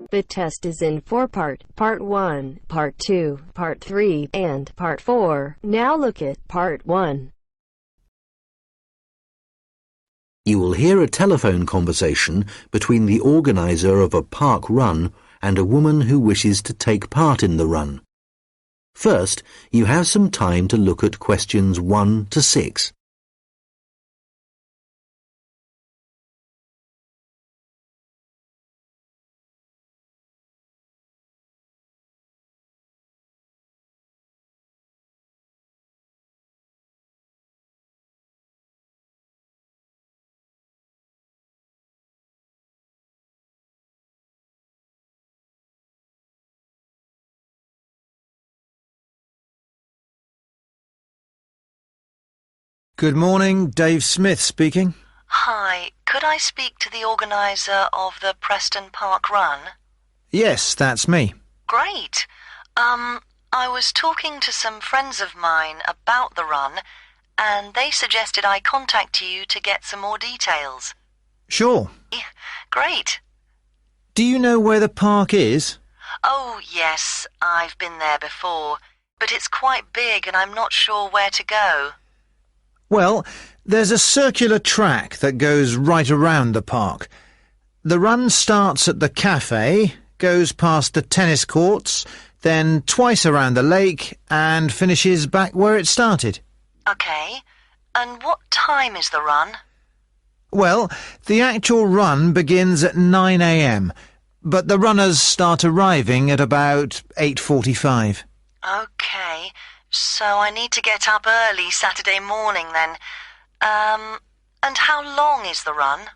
The test is in 4-part, Part 1, Part 2, Part 3, and Part 4. Now look at Part 1. You will hear a telephone conversation between the organizer of a park run and a woman who wishes to take part in the run. First, you have some time to look at questions 1 to 6. Good morning, Dave Smith speaking. Hi, could I speak to the organiser of the Preston Park Run? Yes, that's me. Great. I was talking to some friends of mine about the run, and they suggested I contact you to get some more details. Sure. Great. Do you know where the park is? Oh, yes, I've been there before, but it's quite big and I'm not sure where to go. Well, there's a circular track that goes right around the park. The run starts at the cafe, goes past the tennis courts, then twice around the lake, and finishes back where it started. OK. And what time is the run? Well, the actual run begins at 9 a.m, but the runners start arriving at about 8:45. OK. So I need to get up early Saturday morning then. And how long is the run?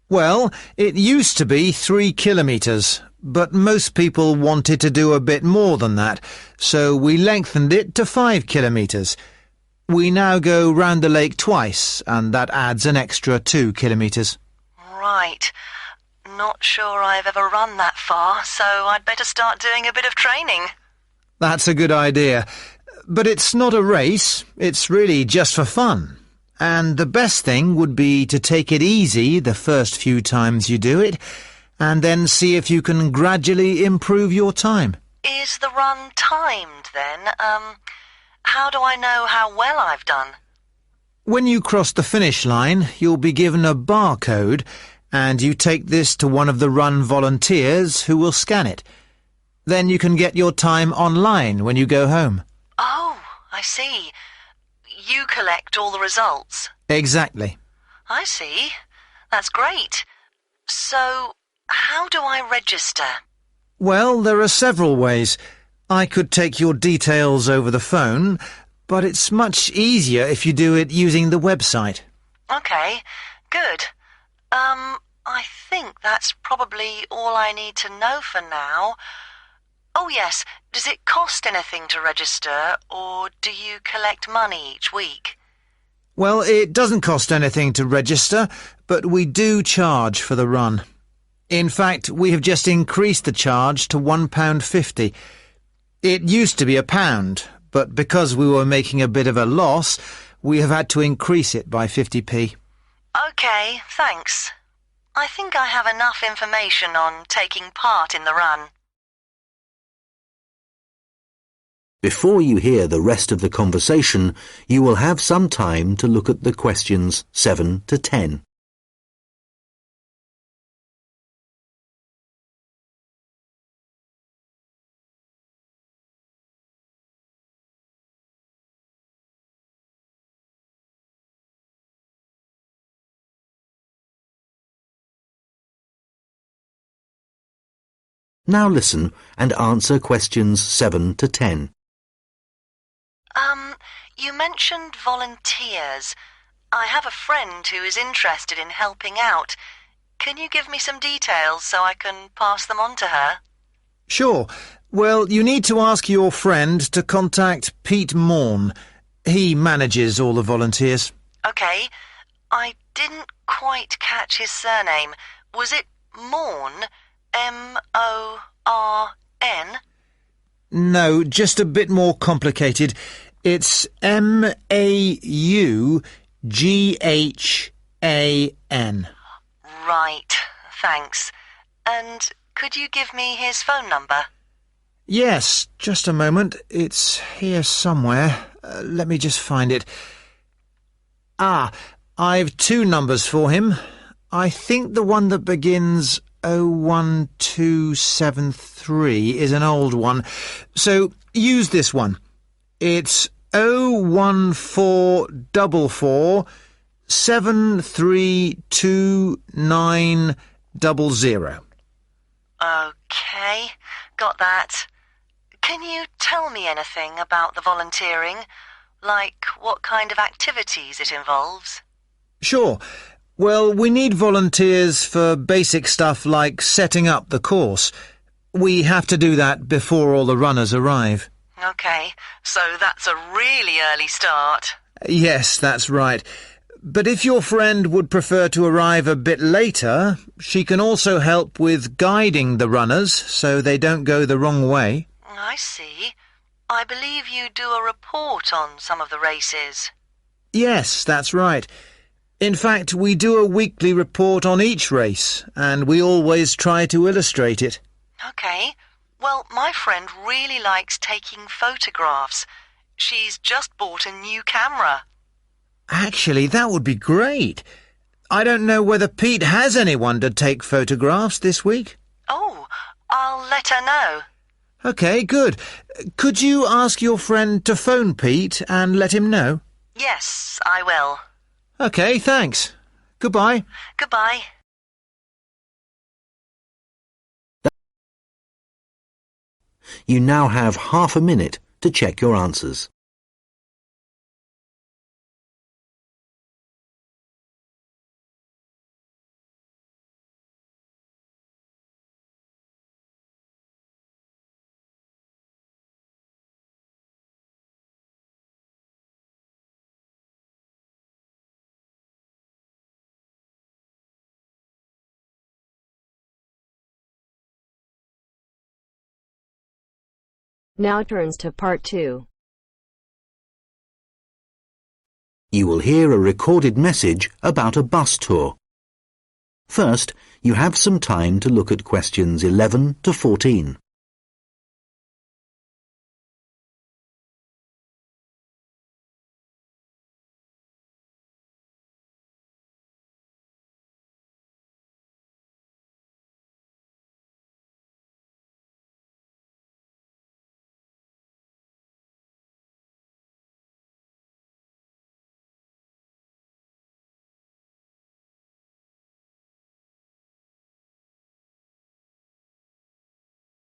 Well, it used to be 3 kilometres, but most people wanted to do a bit more than that, so we lengthened it to 5 kilometres. We now go round the lake twice, and that adds an extra 2 kilometres. Right. Not sure I've ever run that far, so I'd better start doing a bit of training. That's a good idea. But it's not a race, it's really just for fun. And the best thing would be to take it easy the first few times you do it, and then see if you can gradually improve your time. Is the run timed then? How do I know how well I've done? When you cross the finish line, you'll be given a barcode, and you take this to one of the run volunteers who will scan it. Then you can get your time online when you go home. Oh, I see. You collect all the results. Exactly. I see. That's great. So, how do I register? Well, there are several ways. I could take your details over the phone, but it's much easier if you do it using the website. OK, good. I think that's probably all I need to know for now. Oh, yes. Does it cost anything to register, or do you collect money each week? Well, it doesn't cost anything to register, but we do charge for the run. In fact, we have just increased the charge to £1.50. It used to be £1, but because we were making a bit of a loss, we have had to increase it by 50p. OK, thanks. I think I have enough information on taking part in the run. Before you hear the rest of the conversation, you will have some time to look at the questions 7 to 10. Now listen and answer questions 7 to 10. You mentioned volunteers. I have a friend who is interested in helping out. Can you give me some details so I can pass them on to her? Sure. Well, you need to ask your friend to contact Pete Morn. He manages all the volunteers. OK. I didn't quite catch his surname. Was it Morn? M-O-R-N? No, just a bit more complicated. It's M-A-U-G-H-A-N. Right, thanks. And Could you give me his phone number? Yes, just a moment. It's here somewhere. Let me just find it. Ah, I've two numbers for him. I think the one that begins 01273 is an old one, so use this one. It's 01444 73290. Okay, got that. Can you tell me anything about the volunteering? Like what kind of activities it involves? Sure. Well, we need volunteers for basic stuff like setting up the course. We have to do that before all the runners arrive. Okay, so that's a really early start. Yes, that's right. But if your friend would prefer to arrive a bit later, she can also help with guiding the runners so they don't go the wrong way. I see. I believe you do a report on some of the races. Yes, that's right. In fact, we do a weekly report on each race, and we always try to illustrate it. Okay. Well, my friend really likes taking photographs. She's just bought a new camera. Actually, that would be great. I don't know whether Pete has anyone to take photographs this week. Oh, I'll let her know. OK, good. Could you ask your friend to phone Pete and let him know? Yes, I will. OK, thanks. Goodbye. Goodbye. You now have half a minute to check your answers. Now turns to Part 2. You will hear a recorded message about a bus tour. First, you have some time to look at questions 11 to 14.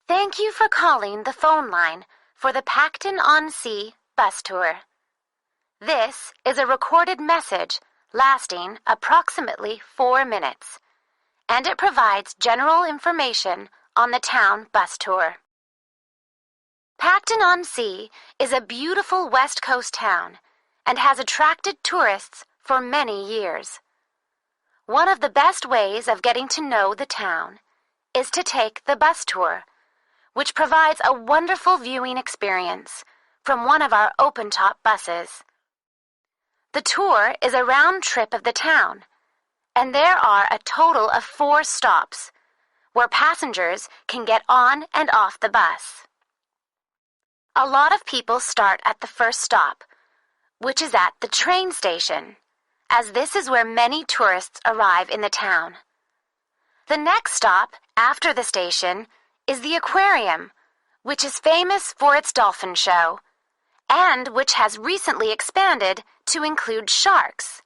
Thank you for calling the phone line for the PACTON-ON-SEA Bus Tour. This is a recorded message lasting approximately 4 minutes, and it provides general information on the town bus tour. PACTON-on-Sea is a beautiful West Coast town and has attracted tourists for many years. One of the best ways of getting to know the town is to take the bus tour, which provides a wonderful viewing experience from one of our open-top buses. The tour is a round trip of the town, and there are a total of 4 stops where passengers can get on and off the bus. A lot of people start at the first stop, which is at the train station, as this is where many tourists arrive in the town. The next stop after the station is the aquarium, which is famous for its dolphin show, and which has recently expanded to include sharks.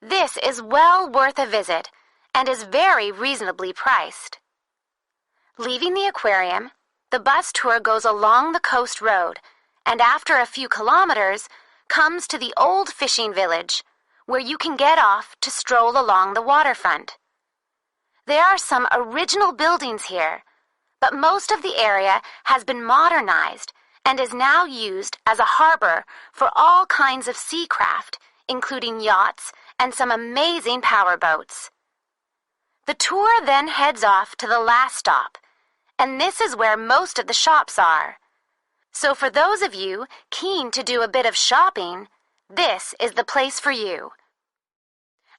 This is well worth a visit and is very reasonably priced. Leaving the aquarium, the bus tour goes along the coast road and after a few kilometers comes to the old fishing village, where you can get off to stroll along the waterfront. There are some original buildings here, but most of the area has been modernized and is now used as a harbor for all kinds of sea craft, including yachts and some amazing powerboats. The tour then heads off to the last stop, and this is where most of the shops are. So for those of you keen to do a bit of shopping, this is the place for you.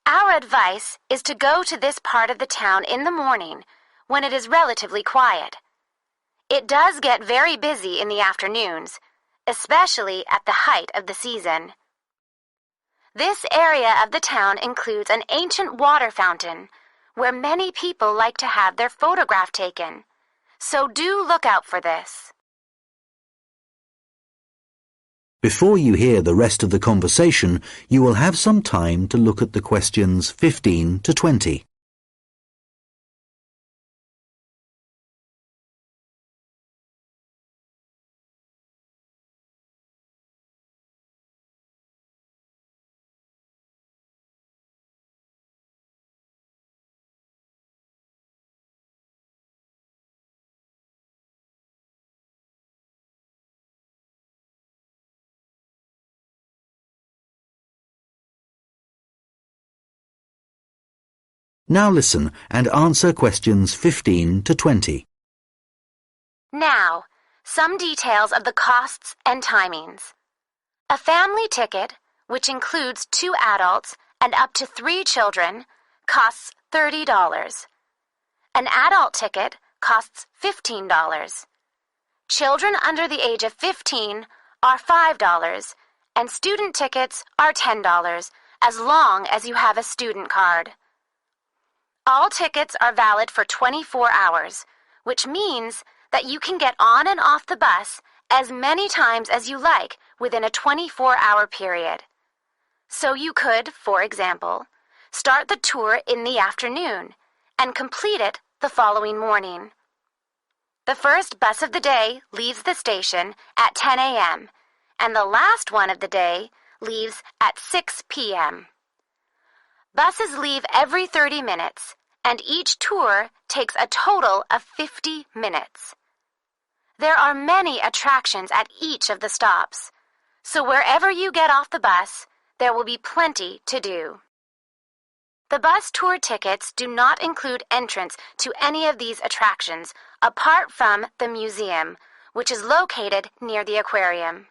Our advice is to go to this part of the town in the morning, when it is relatively quiet. It does get very busy in the afternoons, especially at the height of the season. This area of the town includes an ancient water fountain where many people like to have their photograph taken, so do look out for this. Before you hear the rest of the conversation, you will have some time to look at the questions 15 to 20. Now listen and answer questions 15 to 20. Now, some details of the costs and timings. A family ticket, which includes 2 adults and up to 3 children, costs $30. An adult ticket costs $15. Children under the age of 15 are $5, and student tickets are $10, as long as you have a student card. All tickets are valid for 24 hours, which means that you can get on and off the bus as many times as you like within a 24-hour period. So you could, for example, start the tour in the afternoon and complete it the following morning. The first bus of the day leaves the station at 10 a.m., and the last one of the day leaves at 6 p.m. Buses leave every 30 minutes, and each tour takes a total of 50 minutes. There are many attractions at each of the stops, so wherever you get off the bus, there will be plenty to do. The bus tour tickets do not include entrance to any of these attractions apart from the museum, which is located near the aquarium.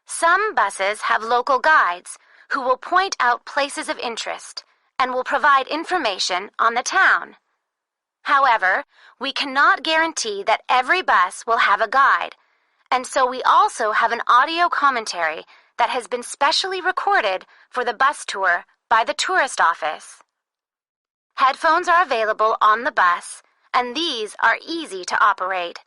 Some buses have local guides who will point out places of interest and will provide information on the town. However, we cannot guarantee that every bus will have a guide, and so we also have an audio commentary that has been specially recorded for the bus tour by the tourist office. Headphones are available on the bus, and these are easy to operate.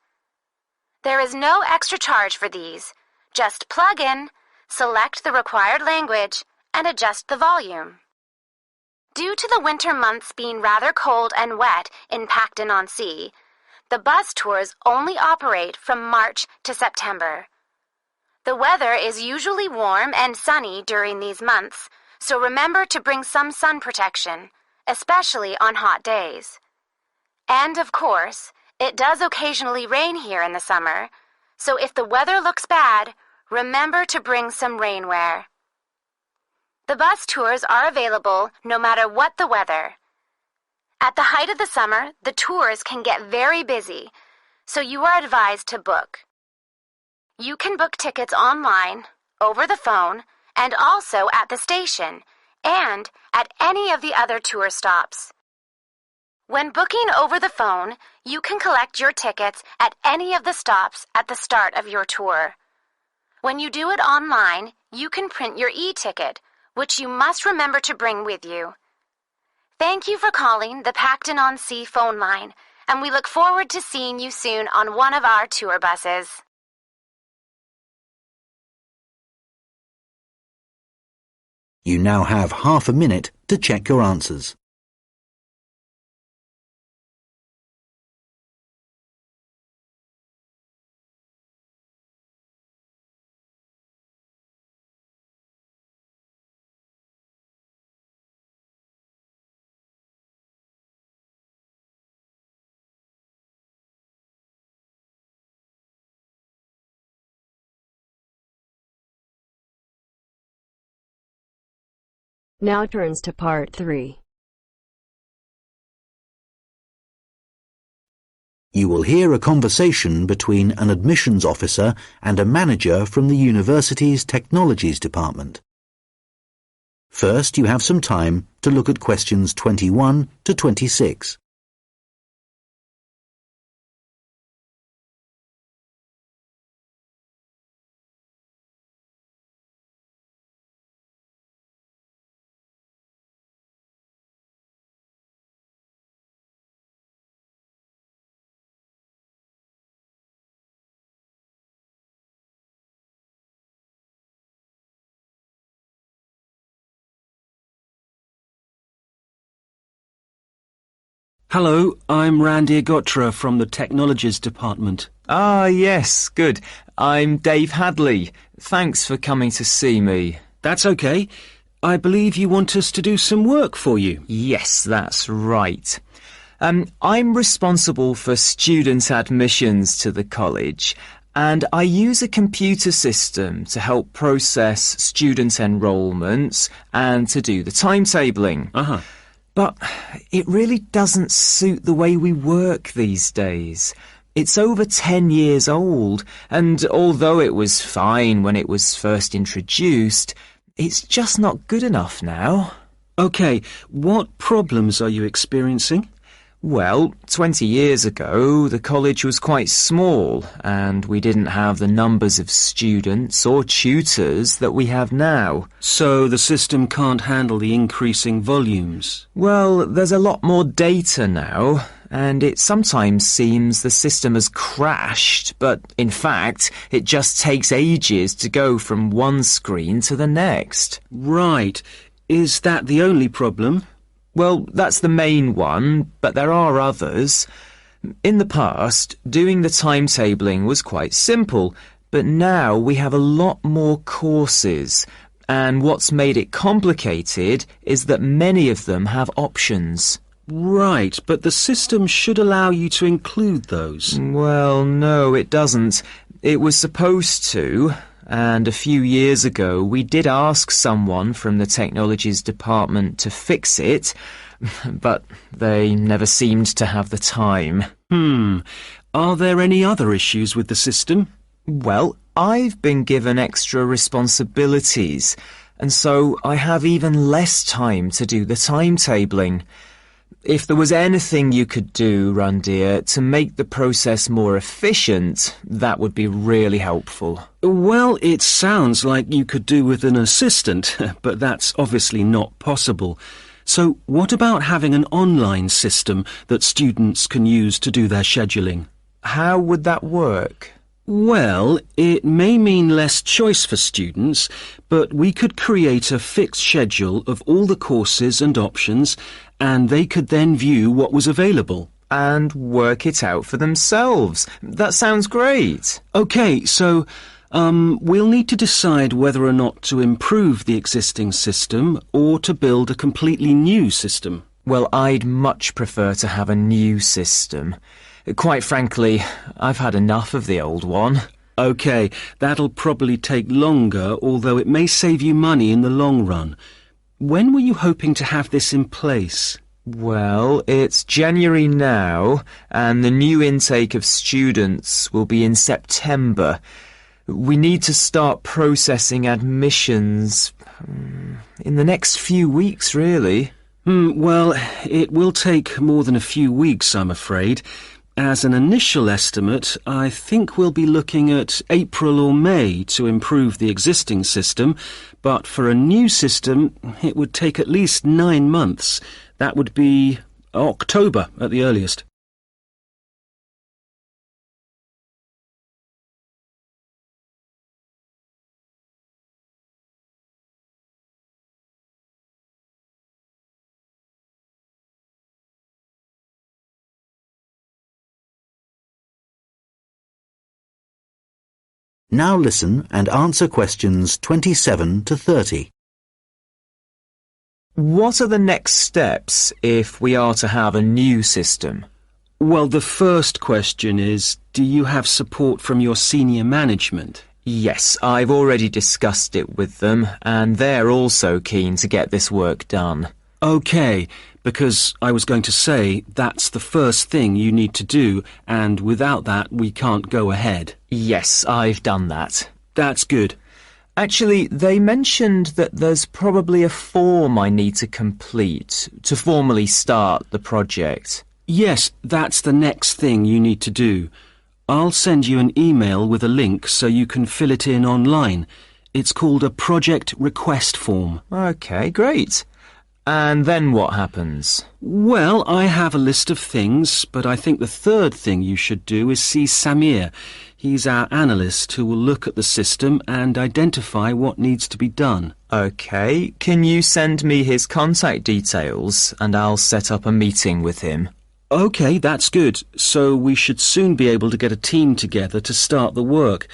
There is no extra charge for these. Just plug in, select the required language, and adjust the volume. Due to the winter months being rather cold and wet in PACTON-ON-SEA, the bus tours only operate from March to September. The weather is usually warm and sunny during these months, so remember to bring some sun protection, especially on hot days. And of course, it does occasionally rain here in the summer, so if the weather looks bad, remember to bring some rainwear. The bus tours are available no matter what the weather. At the height of the summer, the tours can get very busy, so you are advised to book. You can book tickets online, over the phone, and also at the station, and at any of the other tour stops. When booking over the phone, you can collect your tickets at any of the stops at the start of your tour. When you do it online, you can print your e-ticket, which you must remember to bring with you. Thank you for calling the PACTON-ON-SEA phone line, and we look forward to seeing you soon on one of our tour buses. You now have half a minute to check your answers. Now turns to part 3. You will hear a conversation between an admissions officer and a manager from the university's technologies department. First, you have some time to look at questions 21 to 26. Hello, I'm Randy Agotra from the Technologies Department. Ah, yes, good. I'm Dave Hadley. Thanks for coming to see me. That's okay. I believe you want us to do some work for you. Yes, that's right. I'm responsible for student admissions to the college, and I use a computer system to help process student enrolments and to do the timetabling. Uh-huh. But it really doesn't suit the way we work these days. It's over 10 years old, and although it was fine when it was first introduced, it's just not good enough now. Okay, what problems are you experiencing? Well, 20 years ago, the college was quite small, and we didn't have the numbers of students or tutors that we have now. So the system can't handle the increasing volumes? Well, there's a lot more data now, and it sometimes seems the system has crashed, but in fact, it just takes ages to go from one screen to the next. Right. Is that the only problem? Well, that's the main one, but there are others. In the past, doing the timetabling was quite simple, but now we have a lot more courses, and what's made it complicated is that many of them have options. Right, but the system should allow you to include those. Well, no, it doesn't. It was supposed to. And a few years ago, we did ask someone from the Technologies Department to fix it, but they never seemed to have the time. Are there any other issues with the system? Well, I've been given extra responsibilities, and so I have even less time to do the timetabling. If there was anything you could do, Randir, to make the process more efficient, that would be really helpful. Well, it sounds like you could do with an assistant, but that's obviously not possible. So what about having an online system that students can use to do their scheduling? How would that work? Well, it may mean less choice for students, but we could create a fixed schedule of all the courses and options, and they could then view what was available. And work it out for themselves. That sounds great. OK, so we'll need to decide whether or not to improve the existing system or to build a completely new system. Well, I'd much prefer to have a new system. Quite frankly, I've had enough of the old one. OK, that'll probably take longer, although it may save you money in the long run. When were you hoping to have this in place? Well, it's January now, and the new intake of students will be in September. We need to start processing admissions in the next few weeks, really. Well, it will take more than a few weeks, I'm afraid. As an initial estimate, I think we'll be looking at April or May to improve the existing system, but for a new system, it would take at least 9 months. That would be October at the earliest. Now listen and answer questions 27 to 30. What are the next steps if we are to have a new system? Well, the first question is, do you have support from your senior management? Yes, I've already discussed it with them, and they're also keen to get this work done. OK, because I was going to say that's the first thing you need to do, and without that we can't go ahead. Yes, I've done that. That's good. Actually, they mentioned that there's probably a form I need to complete to formally start the project. Yes, that's the next thing you need to do. I'll send you an email with a link so you can fill it in online. It's called a project request form. OK, great. And then what happens? Well, I have a list of things, but I think the third thing you should do is see Samir. He's our analyst who will look at the system and identify what needs to be done. OK, can you send me his contact details and I'll set up a meeting with him? OK, that's good. So we should soon be able to get a team together to start the work.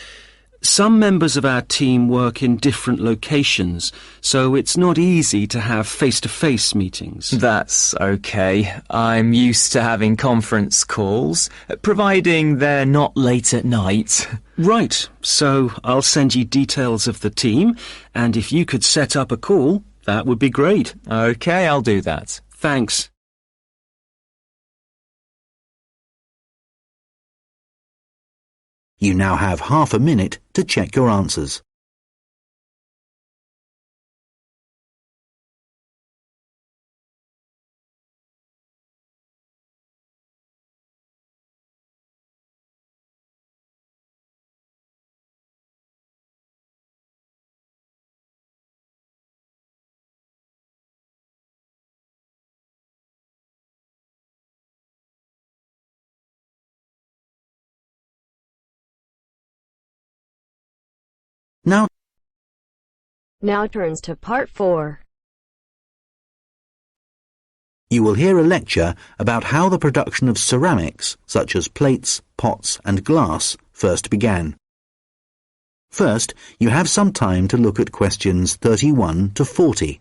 Some members of our team work in different locations, so it's not easy to have face-to-face meetings. That's okay. I'm used to having conference calls, providing they're not late at night. Right, so I'll send you details of the team, and if you could set up a call, that would be great. OK, I'll do that. Thanks. You now have half a minute to check your answers. Now turns to Part 4. You will hear a lecture about how the production of ceramics, such as plates, pots and glass, first began. First, you have some time to look at questions 31 to 40.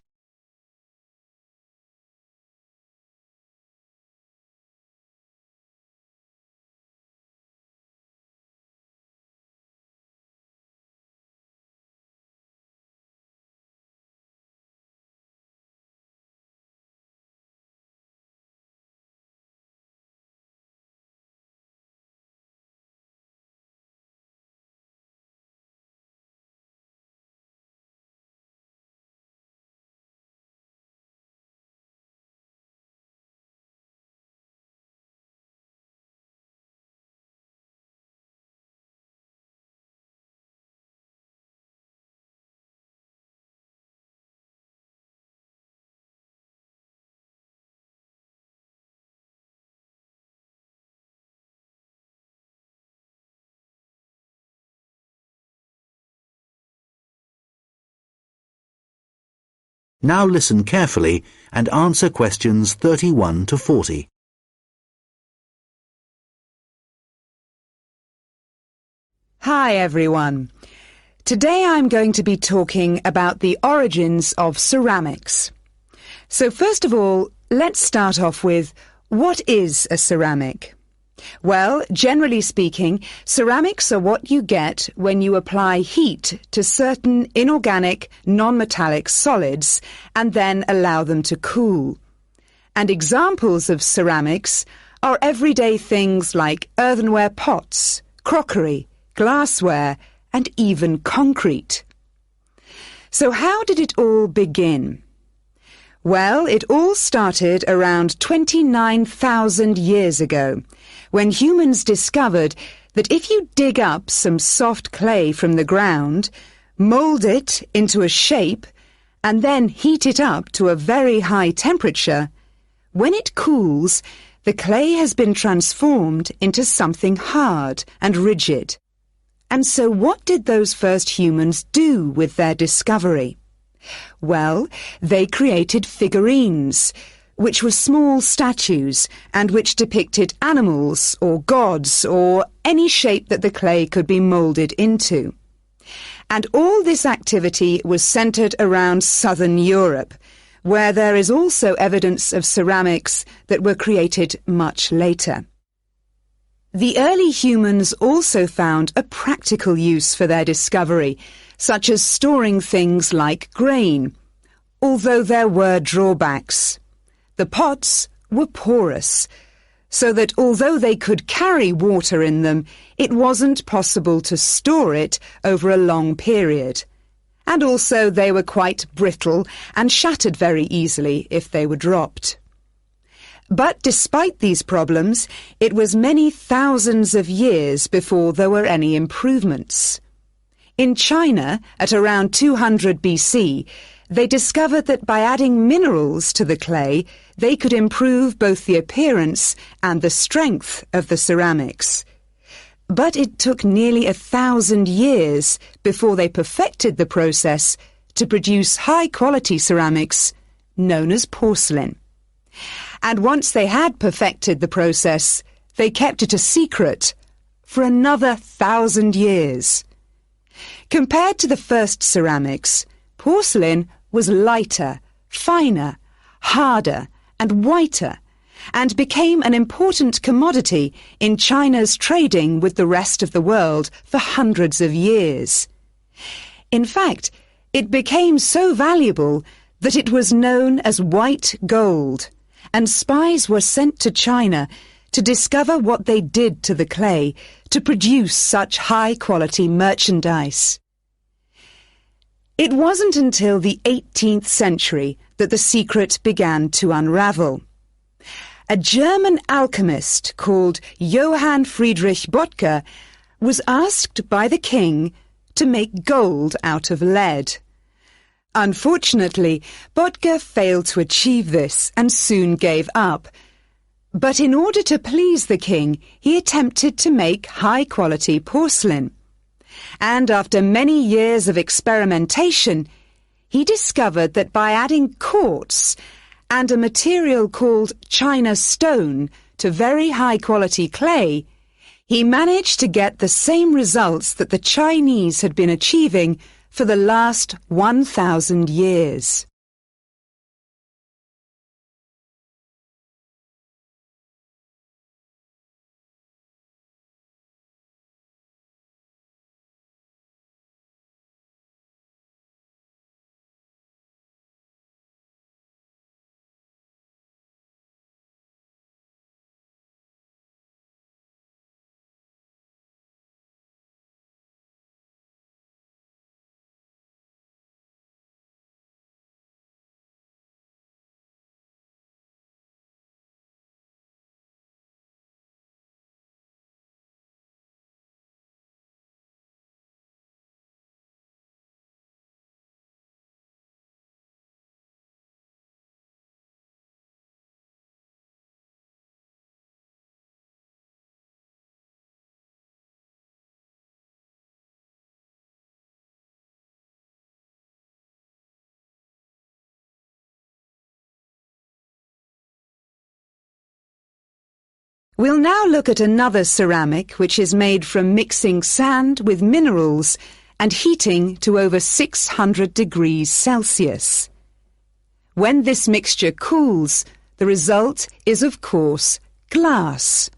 Now listen carefully and answer questions 31 to 40. Hi everyone. Today I'm going to be talking about the origins of ceramics. So first of all, let's start off with, what is a ceramic? Well, generally speaking, ceramics are what you get when you apply heat to certain inorganic, non-metallic solids and then allow them to cool. And examples of ceramics are everyday things like earthenware pots, crockery, glassware, and even concrete. So how did it all begin? Well, it all started around 29,000 years ago, when humans discovered that if you dig up some soft clay from the ground, mould it into a shape, and then heat it up to a very high temperature, when it cools, the clay has been transformed into something hard and rigid. And so what did those first humans do with their discovery? Well, they created figurines, which were small statues and which depicted animals or gods or any shape that the clay could be moulded into. And all this activity was centred around southern Europe, where there is also evidence of ceramics that were created much later. The early humans also found a practical use for their discovery, such as storing things like grain, although there were drawbacks. The pots were porous, so that although they could carry water in them, it wasn't possible to store it over a long period. And also they were quite brittle and shattered very easily if they were dropped. But despite these problems, it was many thousands of years before there were any improvements. In China, at around 200 BC, they discovered that by adding minerals to the clay, they could improve both the appearance and the strength of the ceramics. But it took nearly 1,000 years before they perfected the process to produce high-quality ceramics known as porcelain. And once they had perfected the process, they kept it a secret for another 1,000 years. Compared to the first ceramics, porcelain was lighter, finer, harder, and whiter, and became an important commodity in China's trading with the rest of the world for hundreds of years. In fact, it became so valuable that it was known as white gold, and spies were sent to China to discover what they did to the clay to produce such high-quality merchandise. It wasn't until the 18th century that the secret began to unravel. A German alchemist called Johann Friedrich Böttger was asked by the king to make gold out of lead. Unfortunately, Böttger failed to achieve this and soon gave up. But in order to please the king, he attempted to make high-quality porcelain. And after many years of experimentation, he discovered that by adding quartz and a material called China stone to very high-quality clay, he managed to get the same results that the Chinese had been achieving for the last 1,000 years. We'll now look at another ceramic which is made from mixing sand with minerals and heating to over 600 degrees Celsius. When this mixture cools, the result is, of course, glass.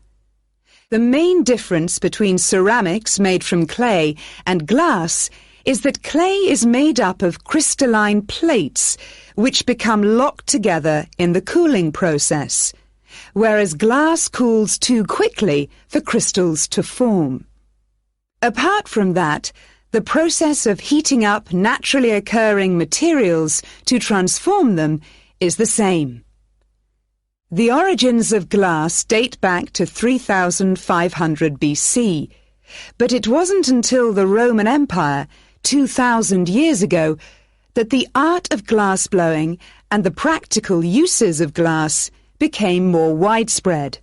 The main difference between ceramics made from clay and glass is that clay is made up of crystalline plates which become locked together in the cooling process, whereas glass cools too quickly for crystals to form. Apart from that, the process of heating up naturally occurring materials to transform them is the same. The origins of glass date back to 3500 BC, but it wasn't until the Roman Empire, 2,000 years ago, that the art of glass blowing and the practical uses of glass became more widespread.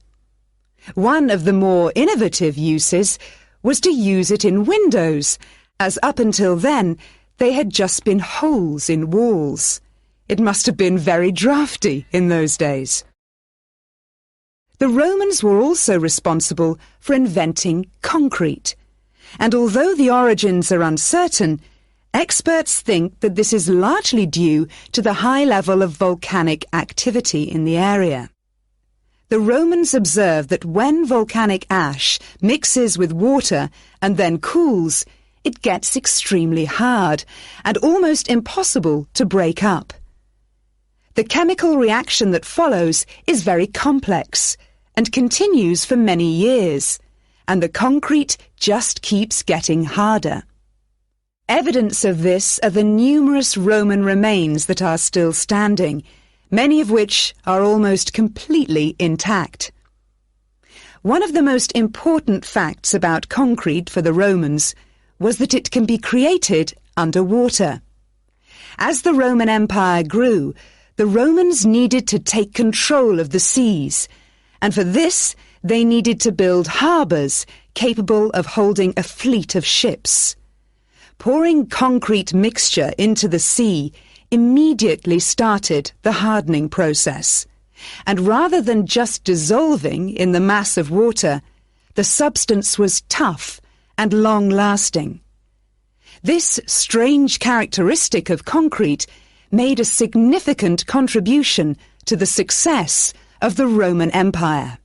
One of the more innovative uses was to use it in windows, as up until then they had just been holes in walls. It must have been very drafty in those days. The Romans were also responsible for inventing concrete, and although the origins are uncertain, experts think that this is largely due to the high level of volcanic activity in the area. The Romans observed that when volcanic ash mixes with water and then cools, it gets extremely hard and almost impossible to break up. The chemical reaction that follows is very complex and continues for many years, and the concrete just keeps getting harder. Evidence of this are the numerous Roman remains that are still standing, many of which are almost completely intact. One of the most important facts about concrete for the Romans was that it can be created underwater. As the Roman Empire grew, the Romans needed to take control of the seas, and for this they needed to build harbours capable of holding a fleet of ships. Pouring concrete mixture into the sea immediately started the hardening process, and rather than just dissolving in the mass of water, the substance was tough and long-lasting. This strange characteristic of concrete made a significant contribution to the success of the Roman Empire.